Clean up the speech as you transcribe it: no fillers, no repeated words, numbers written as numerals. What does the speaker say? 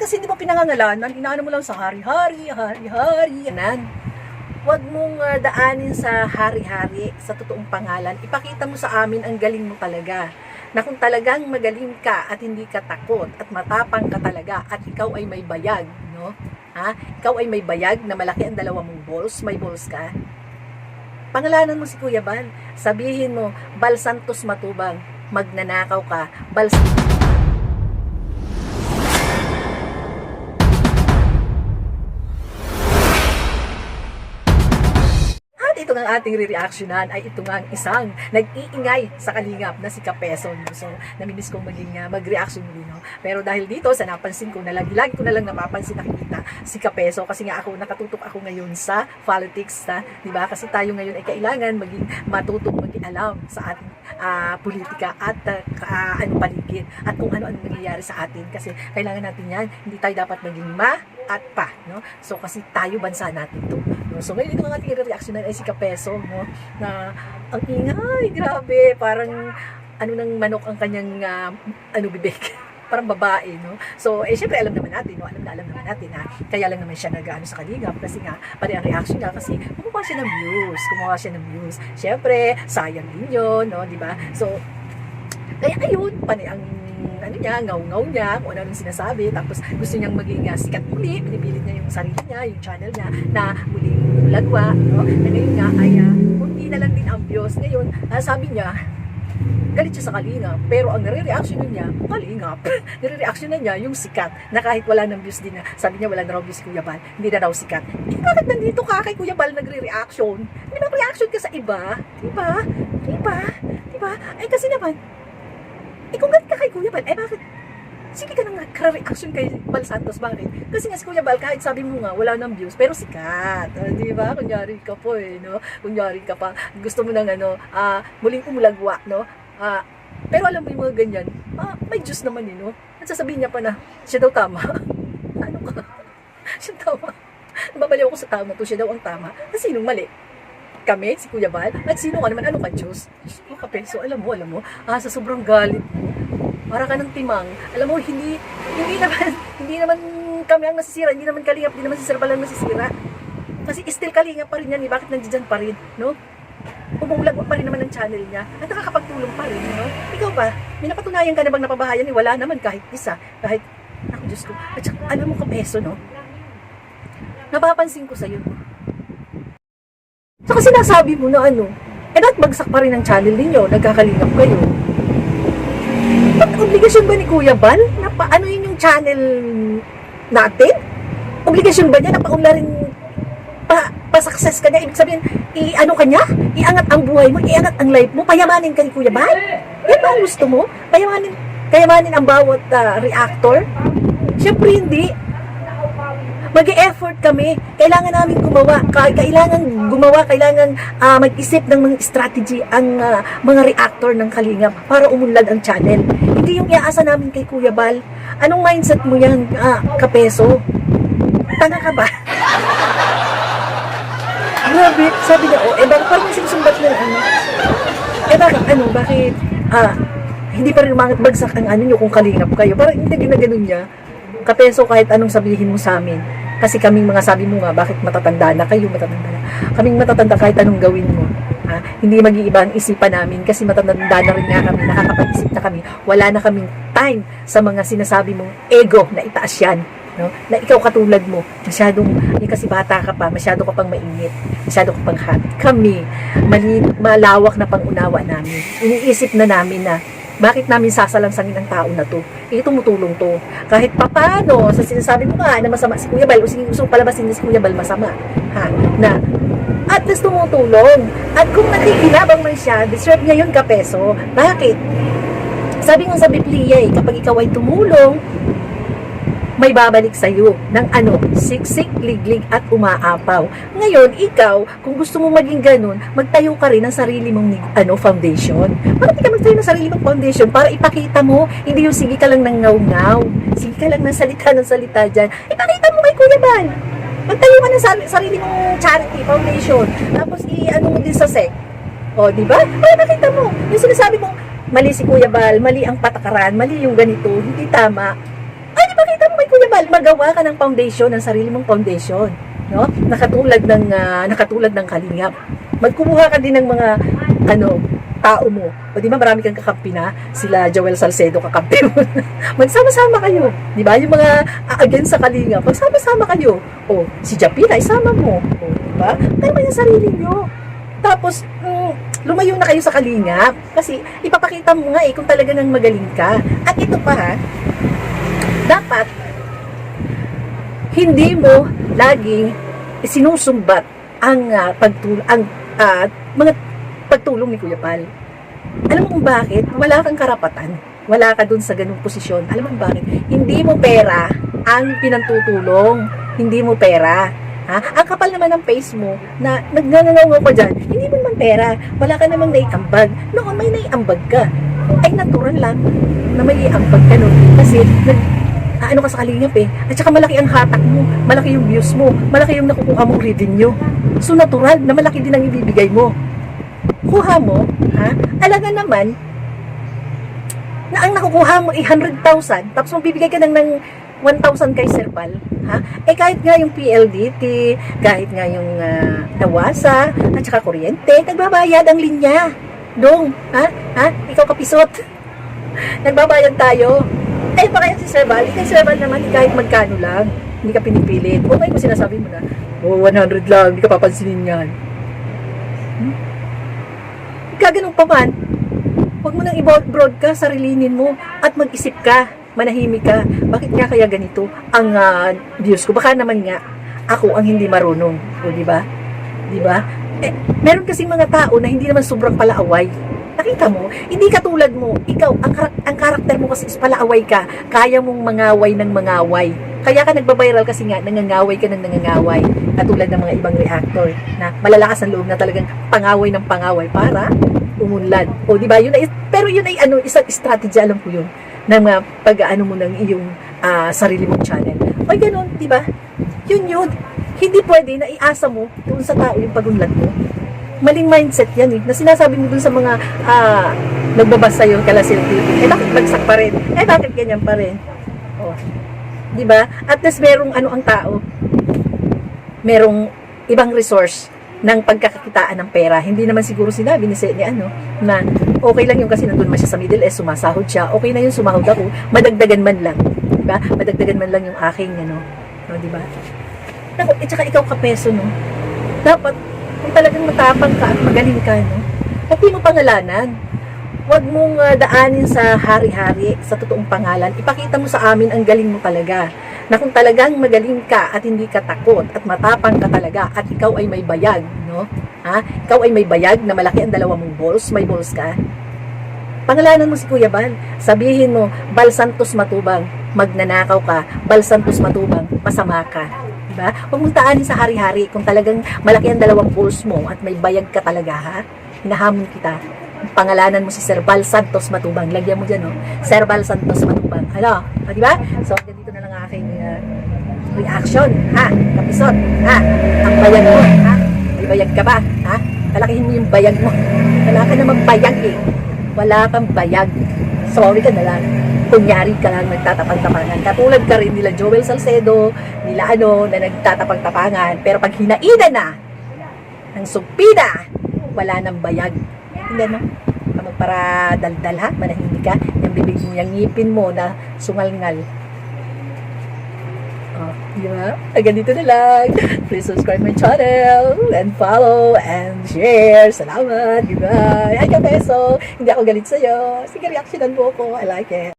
kasi hindi mo pinangangalanan, inaano mo lang sa hari-hari, hari-hari, yanan. Huwag mong daanin sa hari-hari, sa totoong pangalan. Ipakita mo sa amin ang galing mo talaga. Na kung talagang magaling ka at hindi ka takot at matapang ka talaga at ikaw ay may bayag, no? Ha? Ikaw ay may bayag na malaki ang dalawa mong balls, may balls ka. Pangalanan mo si Kuya Bal. Sabihin mo, Bal Santos Matubang, magnanakaw ka, Bal ito ang ating re-reactionan ay ito nga ang isang nag-iingay sa kalingap na si Kapeso. No? So, namimiss kong maging mag-reaction muli. No? Pero dahil dito, sa napansin ko na lagi ko na lang napapansin nakikita si Kapeso kasi nga ako, nakatutok ako ngayon sa politics. Di ba? Kasi tayo ngayon ay kailangan maging matutong mag-alam sa ating politika at paligid at kung ano-ano nangyayari sa atin. Kasi kailangan natin yan. Hindi tayo dapat maging at pa. No? So, kasi tayo bansa natin to. No? So, ngayon ito ang ating re-reactionan ay si Kapeso, no? Na ang ingay, grabe, parang ng manok ang kanyang bibig. Parang babae, no? So, syempre alam naman natin, no? Alam naman natin na kaya lang naman siya nag-ano sa kalingap kasi nga, pari ang reaction niya kasi kumuha siya ng views. Syempre, sayang din yun, no? Diba? So, kaya ayun, pari ang ngaw-ngaw niya, kung ano sinasabi, tapos gusto niyang maging sikat muli, pinipilit niya yung sarili niya, yung channel niya, na muling lagwa, no? Na ngayon nga ay hindi na lang din ang views. Ngayon, sabi niya, galit siya sa kalingap, pero ang nare-reaction niya, kalingap, nare-reaction niya yung sikat, na kahit wala ng views din na, sabi niya wala na raw views si Kuya Bal, hindi na raw sikat. Bakit nandito ka kay Kuya Bal nagre-reaction? Hindi ba reaction ka sa iba? Diba? Ay kasi naman, kung galit ka kay Kuya Bal, bakit? Sige ka nang nagka-reaction kay Bal Santos, bakit? Kasi nga si Kuya Bal, kahit sabi mo nga, wala nang views, pero sikat. Diba? Kunyari ka po no? Kunyari ka pa, gusto mo nang muling umulagwa, no? Pero alam mo yung mga ganyan, may Diyos naman no? At sasabihin niya pa na, siya daw tama. Ano ka? Siya tama. Babaliw ako sa tama to, siya daw ang tama. At sinong mali? Kami, si Kuya Bal, at sino ka naman, ano ka Diyos? Kapeso, alam mo, sa sobrang galit mo, para ka ng timang, alam mo, hindi naman kami ang nasisira, hindi naman kalingap, hindi naman si Sir Bal ang nasisira, kasi still kalingap pa rin yan, bakit nandiyan pa rin, no? Umuulag pa rin naman ang channel niya, at nakakapagtulong pa rin, no? Ikaw ba, may napatunayan ka na bang napabahayan, wala naman kahit isa, kahit, ako Diyos ko, at saka, alam mo Kapeso, no? Napapansin ko sa'yo, no? So kasi nasabi mo na ba't bagsak pa rin ang channel ninyo, nagkakalingap kayo? Ba't obligasyon ba ni Kuya Bal na paanoin yung channel natin? Obligasyon ba niya na paunlarin pa-success ka niya? Ibig sabihin, ka niya? Iangat ang buhay mo, iangat ang life mo, payamanin ka ni Kuya Bal? Yan ba ang gusto mo? Payamanin ang bawat reactor? Siyempre hindi. Mag-e-effort kami. Kailangan namin gumawa. Kailangan mag-isip ng mga strategy ang mga reactor ng kalingap para umunlad ang channel. Hindi yung iaasa namin kay Kuya Bal. Anong mindset mo yan, Kapeso? Tanga ka ba? Grabe, sabi niya, bakit parang sinusumbat na bakit, hindi pa rin bagsak ang nyo kung kalingap kayo. Parang hindi ginaganon niya. Kapeso, kahit anong sabihin mo sa amin, kasi kaming mga sabi mo nga, bakit matatanda na kayo, kaming matatanda kahit anong gawin mo, hindi mag-iiba ang isipan namin kasi matatanda na rin nga kami, nakakapag-isip na kami, wala na kaming time sa mga sinasabi mong ego na itaas yan, no? Na ikaw katulad mo, kasi bata ka pa, masyado ka pang mainit, masyado ka pang hot. Kami, malawak na pangunawa namin, iniisip na namin na bakit namin sasalansangin ang tao na to? Tumutulong to. Kahit papano, sa sinasabi mo nga na masama si Kuya Bal, o gusto palabasin niya si Kuya Bal masama. Na at least tumutulong. At kung nakikilabang man siya, deserve niya yun Kapeso. Bakit? Sabi nga sa Biblia kapag ikaw ay tumulong, may babalik sa iyo ng siksik, liglig at umaapaw. Ngayon, ikaw, kung gusto mo maging ganun, magtayo ka rin ng sarili mong foundation. Bakit ka magtayo ng sarili mong foundation? Para ipakita mo, hindi yung sige ka lang ng ngaw-ngaw, sige ka lang ng salita dyan. Ipakita mo kay Kuya Bal. Magtayo ka ng sarili mong charity, foundation. Tapos mo din sa sec. Di ba? Para nakita mo, yung sinasabi mong, mali si Kuya Bal, mali ang patakaran, mali yung ganito, hindi tama. Pakita mo kay Kuya Bal. magawa ka ng foundation, ng sarili mong foundation, no? Nakatulad ng Kalingap. Magkumuha ka din ng mga tao mo. O di ba marami kang kakampi na, sila Joel Salcedo kakampi mo. Magsama-sama kayo. Di ba? Yung mga against sa Kalingap, magsama-sama kayo. O, si Japila, isama mo. O, di ba? Kaya yung sarili nyo. Tapos, lumayo na kayo sa Kalingap. Kasi, ipapakita mo nga kung talaga nang magaling ka. At ito pa ha, dapat, hindi mo laging sinusumbat ang mga pagtulong ni Kuya Pal. Alam mo kung bakit? Wala kang karapatan. Wala ka dun sa ganung posisyon. Alam mo kung bakit? Hindi mo pera ang pinantutulong. Hindi mo pera. Ha? Ang kapal naman ng face mo na nagnanangaw ko dyan, hindi mo naman pera. Wala ka namang naiambag. Noon may naiambag ka. Ay natural lang na may iambag ka nun. Kasi ano ka sa Kalingap At saka malaki ang hatak mo. Malaki yung views mo. Malaki yung nakukuha mong revenue. So natural na malaki din ang ibibigay mo. Kuha mo, ha? Alaga naman na ang nakukuha mo 100,000 tapos mabibigay ka ng 1,000 kay Sir Pal, ha? Kahit nga yung PLDT, kahit nga yung Nawasa at saka kuryente, nagbabayad ang linya. Dong, ha? Ikaw kapisot. Nagbabayad tayo. Pa kaya si Sir Pal, kay Sir Pal naman kahit magkano lang, hindi ka pinipilit. O ngayon mo sinasabi mo na, 100 lang, hindi ka papansinin yan. Gaganong pa man, huwag mo nang i-broadcast, sarilinin mo at mag-isip ka, manahimik ka. Bakit nga kaya ganito ang views ko? Baka naman nga ako ang hindi marunong. O di ba? Di ba? Meron kasing mga tao na hindi naman sobrang palaaway. Nakita mo, hindi katulad mo. Ikaw, ang karakter mo kasi is palaaway ka. Kaya mong mangaway ng mangaway. Kaya ka nagbabiral kasi nga, nangangaway ka ng nangangaway. Katulad ng mga ibang reactor na malalakas ang loob na talagang pangaway ng pangaway para umunlad. O di ba? Pero yun ay isang strategy, alam ko yun, na pag-ano mo ng iyong sarili mong channel. O ganun, di ba? Yun. Hindi pwede na iasa mo doon sa tao yung pagunlad mo. Maling mindset yan na sinasabi mo dun sa mga nagbabasa yung Kalasil TV. Bakit bagsak pa rin? Bakit ganyan pa rin? O, di ba? At least merong ang tao, merong ibang resource ng pagkakakitaan ng pera. Hindi naman siguro sinabi ni na okay lang yung kasi nandun man siya sa Middle East, sumasahod siya. Okay na yun, sumahod ako. Madagdagan man lang. Diba? Madagdagan man lang yung aking, diba? Naku, tsaka ikaw kapeso, no? Dapat, kung talagang matapang ka at magaling ka, no? Pati mo pangalanan. Huwag mong daanin sa hari-hari, sa totoong pangalan. Ipakita mo sa amin ang galing mo talaga. Na kung talagang magaling ka at hindi ka takot at matapang ka talaga at ikaw ay may bayag, no? Ha? Ikaw ay may bayag na malaki ang dalawa mong balls, may balls ka. Pangalanan mo si Kuya Bal. Sabihin mo, Bal Santos Matubang, magnanakaw ka. Bal Santos Matubang, masama ka. Diba? Huwag mong daanin sa hari-hari kung talagang malaki ang dalawang balls mo at may bayag ka talaga, ha? Hinahamon kita. Pangalanan mo si Sir Bal Santos Matubang. Lagyan mo dyan, no? Sir Bal Santos Matubang. Ano? O, diba? So, dito na lang aking reaction, ha? Kapisot, ha? Ang bayag mo, ha? May bayag ka ba, ha? Palakihin mo yung bayag mo. Wala ka namang bayag, Wala kang bayag. Sorry ka na lang. Kunyari ka lang nagtatapang-tapangan. Katulad ka rin nila Joel Salcedo, nila na nagtatapang-tapangan. Pero pag hinaida na, ng supida, wala nang bayag. Hindi, no? Para daldal, ha? Manahimik ka. Yung bibig mo, yung ngipin mo na sungal-ngal. Diba? Hanggang dito na lang. Please subscribe my channel and follow and share. Salamat. Goodbye. Ay, kapeso. Hindi ako galit sa'yo. Sige, reactionan mo ko. I like it.